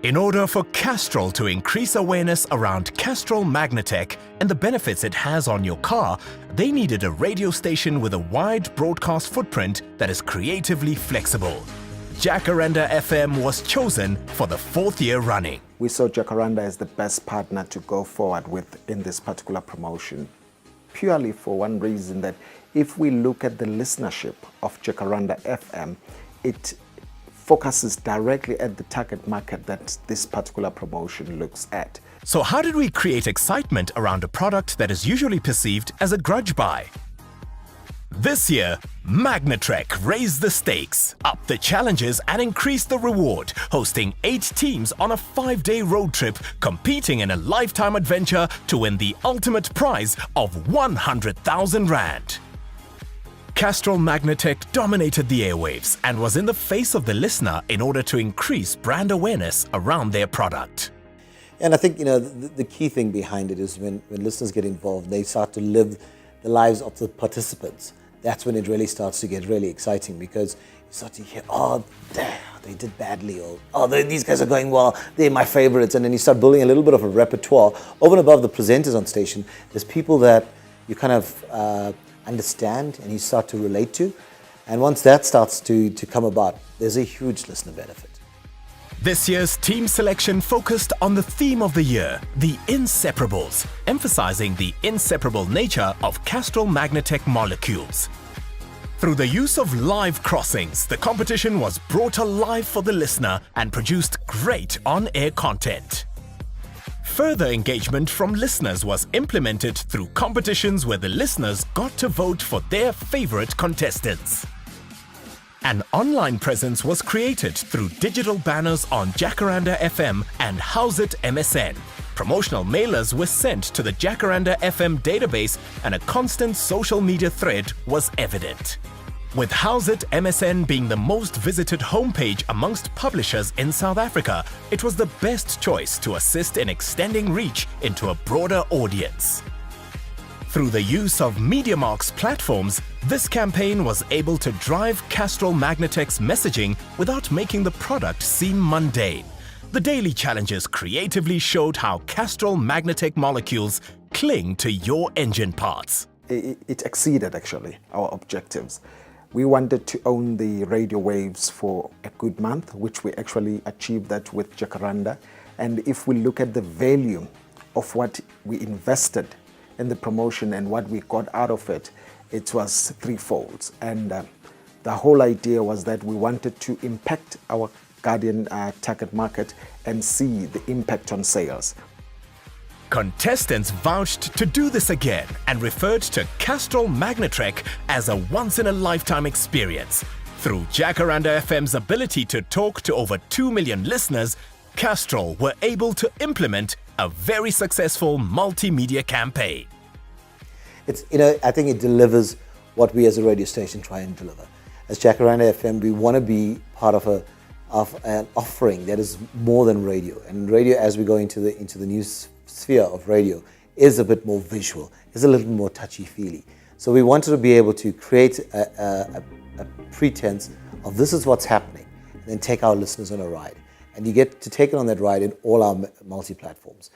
In order for Castrol to increase awareness around Castrol MagnaTrek and the benefits it has on your car, they needed a radio station with a wide broadcast footprint that is creatively flexible. Jacaranda FM was chosen for the 4th year running. We saw Jacaranda as the best partner to go forward with in this particular promotion, purely for one reason, that if we look at the listenership of Jacaranda FM, it focuses directly at the target market that this particular promotion looks at. So how did we create excitement around a product that is usually perceived as a grudge buy? This year, MagnaTrek raised the stakes, upped the challenges and increased the reward, hosting 8 teams on a 5-day road trip, competing in a lifetime adventure to win the ultimate prize of 100,000 Rand. Castrol MagnaTrek dominated the airwaves and was in the face of the listener in order to increase brand awareness around their product. And I think, the key thing behind it is when listeners get involved, they start to live the lives of the participants. That's when it really starts to get really exciting, because you start to hear, oh, damn, they did badly, or oh, these guys are going well, they're my favorites. And then you start building a little bit of a repertoire. Over and above the presenters on station, there's people that you kind of understand and you start to relate to. And once that starts to come about, there's a huge listener benefit. This year's team selection focused on the theme of the year, the inseparables, emphasizing the inseparable nature of Castrol MagnaTrek molecules. Through the use of live crossings, the competition was brought alive for the listener and produced great on-air content. Further engagement from listeners was implemented through competitions where the listeners got to vote for their favorite contestants. An online presence was created through digital banners on Jacaranda FM and House It MSN. Promotional mailers were sent to the Jacaranda FM database and a constant social media thread was evident. With House It MSN being the most visited homepage amongst publishers in South Africa, it was the best choice to assist in extending reach into a broader audience. Through the use of MediaMarkt's platforms, this campaign was able to drive Castrol MagnaTrek's messaging without making the product seem mundane. The daily challenges creatively showed how Castrol MagnaTrek molecules cling to your engine parts. It exceeded, actually, our objectives. We wanted to own the radio waves for a good month, which we actually achieved that with Jacaranda. And if we look at the value of what we invested in the promotion and what we got out of it, it was threefold. And the whole idea was that we wanted to impact our Guardian target market and see the impact on sales. Contestants vouched to do this again and referred to Castrol MagnaTrek as a once-in-a-lifetime experience. Through Jacaranda FM's ability to talk to over 2 million listeners, Castrol were able to implement a very successful multimedia campaign. I think it delivers what we as a radio station try and deliver. As Jacaranda FM, we want to be part of an offering that is more than radio. And radio, as we go into the new sphere of radio, is a bit more visual, is a little more touchy-feely. So we wanted to be able to create a pretense of this is what's happening, and then take our listeners on a ride. And you get to take it on that ride in all our multi-platforms.